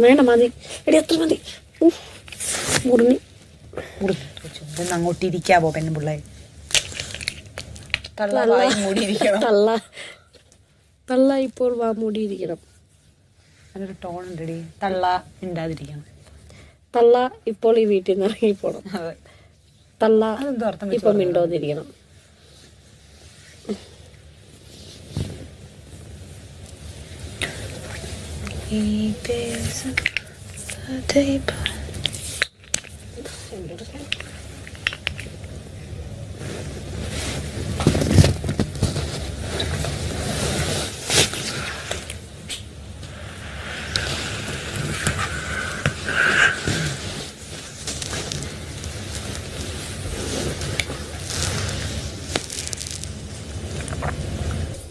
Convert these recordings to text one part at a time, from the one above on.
വേണ്ട മതി എടി അത്ര മതി. മുറിഞ്ഞു അങ്ങോട്ടിരിക്കാവോ പെണ്ണുപിള്ളേ? തള്ള ഇപ്പോൾ വാ മൂടിയിരിക്കണം. അതിനൊരു ടോൺ ഉണ്ടടി. തള്ള മിണ്ടാതിരിക്കണം. തള്ള ഇപ്പോൾ ഈ വീട്ടിൽ നിന്ന് ഇറങ്ങിപ്പോണം. തള്ള ഇപ്പൊ മിണ്ടോന്നിരിക്കണം.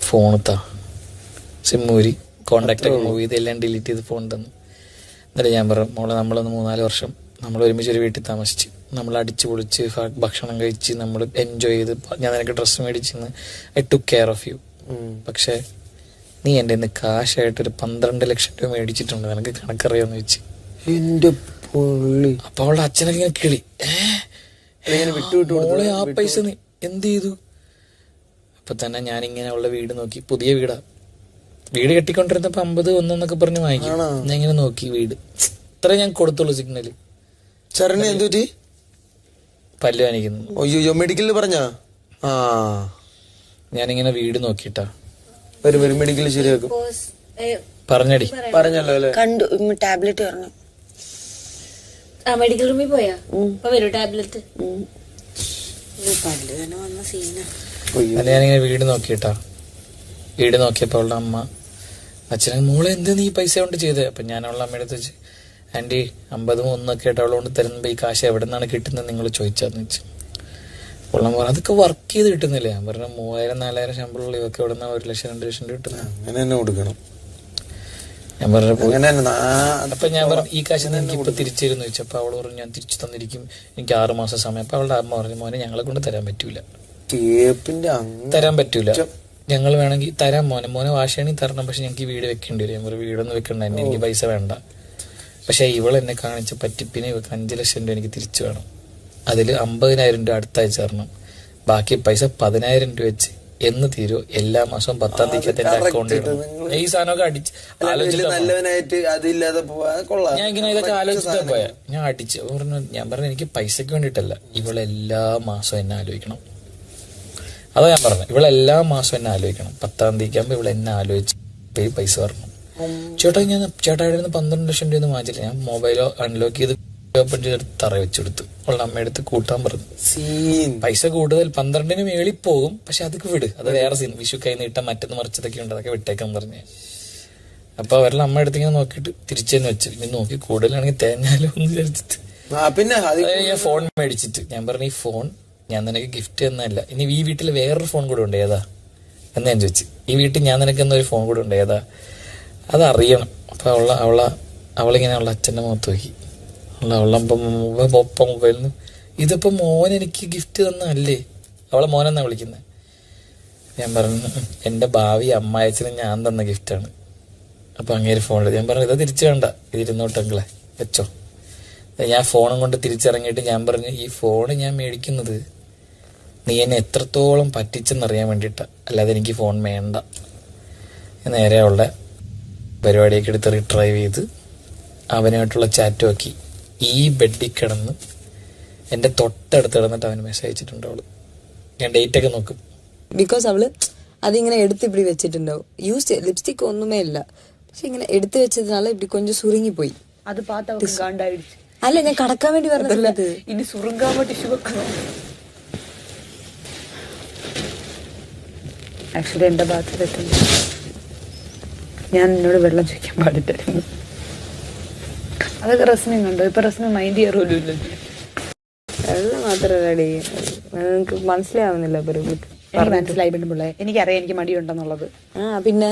ഫോണത്താ സിമ്മൂരി കോണ്ടാക്ട് ഒക്കെ മൂവ് ചെയ്ത് എല്ലാം ഡിലീറ്റ് ചെയ്ത് ഫോൺ തന്നു. എന്നിട്ട് ഞാൻ പറഞ്ഞു, മോളെ നമ്മളൊന്ന് 3-4 വർഷം നമ്മൾ ഒരുമിച്ചൊരു വീട്ടിൽ താമസിച്ച് നമ്മൾ അടിച്ചു പൊളിച്ച് ഭക്ഷണം കഴിച്ച് നമ്മൾ എൻജോയ് ചെയ്ത് ഞാൻ നിനക്ക് ഡ്രസ്സ് മേടിച്ചെന്ന് I took care of you. പക്ഷെ നീ എൻ്റെ ഇന്ന് കാശായിട്ടൊരു 12 ലക്ഷം രൂപ മേടിച്ചിട്ടുണ്ട്, നിനക്ക് കണക്കറിയാന്ന് വെച്ച്. അപ്പൊ അവളുടെ അച്ഛനൊക്കെ ഇങ്ങനെ കിളി, മോളെ ആ പൈസ നീ എന്ത് ചെയ്തു? അപ്പൊ തന്നെ ഞാനിങ്ങനെ അവളുടെ വീട് നോക്കി. പുതിയ വീട് കെട്ടിക്കൊണ്ടിരുന്നപ്പോ 50 1 പറഞ്ഞ് വാങ്ങിക്കും. ഞാൻ ഇങ്ങനെ നോക്കി വീട് ഇത്ര ഞാൻ കൊടുത്തുള്ളൂ സിഗ്നല്. പല്ല് കാണിക്കുന്നു. മെഡിക്കലിൽ പറഞ്ഞാ ഞാനിങ്ങനെ വീട് നോക്കിട്ടാ മെഡിക്കലിൽ ശരിയാക്കും പറഞ്ഞടി. പറഞ്ഞല്ലോ അല്ലെ? കണ്ടു ടാബ്ലറ്റ് പറഞ്ഞു. മെഡിക്കൽ റൂമിൽ പോയാ വരൂ ടാബ്ലറ്റ്. പല്ല് തന്നെ വന്ന സീന. അത് ഞാനിങ്ങനെ വീട് നോക്കിട്ടാ. വീട് നോക്കിയപ്പോ അവളുടെ അമ്മ അച്ഛനെ, മോളെ എന്ത് നീ പൈസ കൊണ്ട് ചെയ്തേ? അപ്പൊ ഞാൻ അവളുടെ അമ്മയുടെ അടുത്ത് വെച്ച്, ആന്റി 50 1 ആയിട്ട് അവളോണ്ട് തരുമ്പോ ഈ കാശ് എവിടെ നിന്നാണ് കിട്ടുന്നത് നിങ്ങൾ ചോദിച്ചാന്ന് വെച്ചു. അവളെ പറഞ്ഞു അതൊക്കെ വർക്ക് ചെയ്ത് കിട്ടുന്നില്ലേ? ഞാൻ പറഞ്ഞു 3000-4000 ശമ്പളമുള്ള ഇവർക്ക് എവിടെ നിന്നാ 1 ലക്ഷം 2 ലക്ഷം രൂപ കിട്ടുന്നത്? ഞാൻ പറഞ്ഞു അപ്പൊ ഞാൻ പറഞ്ഞു ഈ കാശ് എനിക്ക് ഇപ്പൊ തിരിച്ചിരുന്നു ചോദിച്ചപ്പോ അവള് പറഞ്ഞു ഞാൻ തിരിച്ചു തന്നിരിക്കും, എനിക്ക് 6 മാസം സമയം. അപ്പൊ അവളുടെ അമ്മ പറഞ്ഞു, മോനെ ഞങ്ങളെ കൊണ്ട് തരാൻ പറ്റൂല, ഞങ്ങൾ വേണമെങ്കിൽ തരാം മോനെ വാശിയാണെങ്കിൽ തരണം, പക്ഷെ ഞങ്ങൾക്ക് ഈ വീട് വെക്കേണ്ടി വരും. ഞാൻ വീടൊന്നും വെക്കണ്ട, എനിക്ക് പൈസ വേണ്ട. പക്ഷെ ഇവളെന്നെ കാണിച്ച പറ്റിപ്പിന് ഇവർക്ക് 5 ലക്ഷം രൂപ എനിക്ക് തിരിച്ചു വേണം. അതിൽ 50,000 രൂപ അടുത്ത ആഴ്ച തരണം, ബാക്കി പൈസ 10,000 രൂപ വെച്ച് എന്ന് തീരുമോ എല്ലാ മാസവും 10-ാം തീയതി എന്റെ അക്കൗണ്ടിൽ ഇടണം. ഈ സാധനമൊക്കെ അടിച്ച് ഞാൻ ഇങ്ങനെ ഇതൊക്കെ ആലോചിച്ചിട്ടാ പോയാ. ഞാൻ അടിച്ച് ഞാൻ പറഞ്ഞു എനിക്ക് പൈസക്ക് വേണ്ടിയിട്ടല്ല, ഇവളെല്ലാ മാസവും എന്നെ ആലോചിക്കണം. അതാ ഞാൻ പറഞ്ഞു, ഇവളെല്ലാ മാസവും എന്നെ ആലോചിക്കണം. 10-ാം തീയതി ആകുമ്പോ ഇവിടെ എന്നെ ആലോചിച്ച് പൈസ തരണം. ചേട്ടായുടെ 12 ലക്ഷം രൂപ വാങ്ങിച്ചില്ല. ഞാൻ മൊബൈലോ അൺലോക്ക് ചെയ്ത് ഓപ്പൺ ചെയ്തെടുത്ത് തറ വെച്ചെടുത്തു. അവളുടെ അമ്മയെടുത്ത് കൂട്ടാൻ പറഞ്ഞു. പൈസ കൂടുതൽ 12-ന് മേളിൽ പോകും, പക്ഷെ അതൊക്കെ വിട്, അത് വേറെ സീൻ. വിഷു കൈ നീട്ടം മറ്റൊന്ന് മറിച്ചതൊക്കെ ഉണ്ട്, അതൊക്കെ വിട്ടേക്കാൻ പറഞ്ഞു. അപ്പൊ അവരുടെ അമ്മ എടുത്ത് ഇങ്ങനെ നോക്കിയിട്ട് തിരിച്ചെന്ന് വെച്ചു. ഇനി നോക്കി കൂടുതലാണെങ്കിൽ തേഞ്ഞാലോ എന്ന് വിചാരിച്ചിട്ട് ഞാൻ ഫോൺ മേടിച്ചിട്ട് ഞാൻ പറഞ്ഞു, ഈ ഫോൺ ഞാൻ നിനക്ക് ഗിഫ്റ്റ് തന്നല്ല, ഇനി ഈ വീട്ടിൽ വേറൊരു ഫോൺ കൂടെ ഉണ്ട്, ഏതാ എന്ന് ഞാൻ ചോദിച്ചു. ഈ വീട്ടിൽ ഞാൻ നിനക്ക് എന്നൊരു ഫോൺ കൂടെ ഉണ്ട്, ഏതാ അതറിയണം. അപ്പൊ അവളിങ്ങനെ അവളുടെ അച്ഛൻ്റെ മുഖത്ത് നോക്കി. ഒപ്പം മൊബൈലിൽ നിന്ന് ഇതിപ്പോ മോൻ എനിക്ക് ഗിഫ്റ്റ് തന്നല്ലേ, അവളെ മോനെന്നാ വിളിക്കുന്നത്. ഞാൻ പറഞ്ഞു എന്റെ ഭാവി അമ്മായച്ചന് ഞാൻ തന്ന ഗിഫ്റ്റാണ്. അപ്പൊ അങ്ങേര് ഫോണിൽ ഞാൻ പറഞ്ഞു ഇത് തിരിച്ചു വേണ്ട, ഇത് ഇരുന്നോട്ടെങ്കിലേ വെച്ചോ. ഞാൻ ഫോണും കൊണ്ട് തിരിച്ചിറങ്ങിയിട്ട് ഞാൻ പറഞ്ഞു ഈ ഫോണ് ഞാൻ മേടിക്കുന്നത് നീ എന്നെ എത്രത്തോളം പറ്റിച്ചെന്നറിയാൻ വേണ്ടിയിട്ടാ, അല്ലാതെ എനിക്ക് ഫോൺ വേണ്ട. നേരെ അവളുടെ പരിപാടിയൊക്കെ എടുത്ത് റിട്രൈവ് ചെയ്ത് അവനുമായിട്ടുള്ള ചാറ്റ് നോക്കി. ഈ ബെഡിൽ കിടന്ന് എന്റെ തൊട്ടടുത്ത് കിടന്നിട്ട് അവന് മെസ്സേജ് അയച്ചിട്ടുണ്ട് അവള്. ഞാൻ ഡേറ്റ് ഒക്കെ നോക്കും. ബിക്കോസ് അവള് അതിങ്ങനെ എടുത്ത് ഇപ്പിടി വെച്ചിട്ടുണ്ടാവും. യൂസ് ലിപ്സ്റ്റിക് ഒന്നുമേ ഇല്ല, പക്ഷെ ഇങ്ങനെ എടുത്ത് വെച്ചതിനാல ഇപ്പടി കൊഞ്ചം സുരുങ്ങി പോയി. അത് പാത്തായിടുச்சு. അല്ല ഞാൻ കടക്കാൻ വേണ്ടി പറഞ്ഞത് ഇനി സുറുങ്കാമ ടിഷ്യൂ വെക്കണം. ആക്ച്വലി എന്റെ ഭാഗത്ത് തെറ്റുണ്ട്. ഞാൻ നിന്നോട് വെള്ളം ചോദിക്കാൻ പാടില്ലായിരുന്നു. അതൊക്കെ റസ്മിൻ കണ്ടോ? ഇപ്പൊ റസ്മിൻ മൈൻഡ് ചെയ്യാറുമല്ലോ ഇല്ല. വെള്ളം മാത്രമല്ലേ നിങ്ങക്ക് മനസ്സിലാവുന്നില്ല. മനസ്സിലായി പെണ്ണുപിള്ളേ, എനിക്കറിയാം എനിക്ക് മടിയുണ്ടെന്നുള്ളത്. പിന്നെ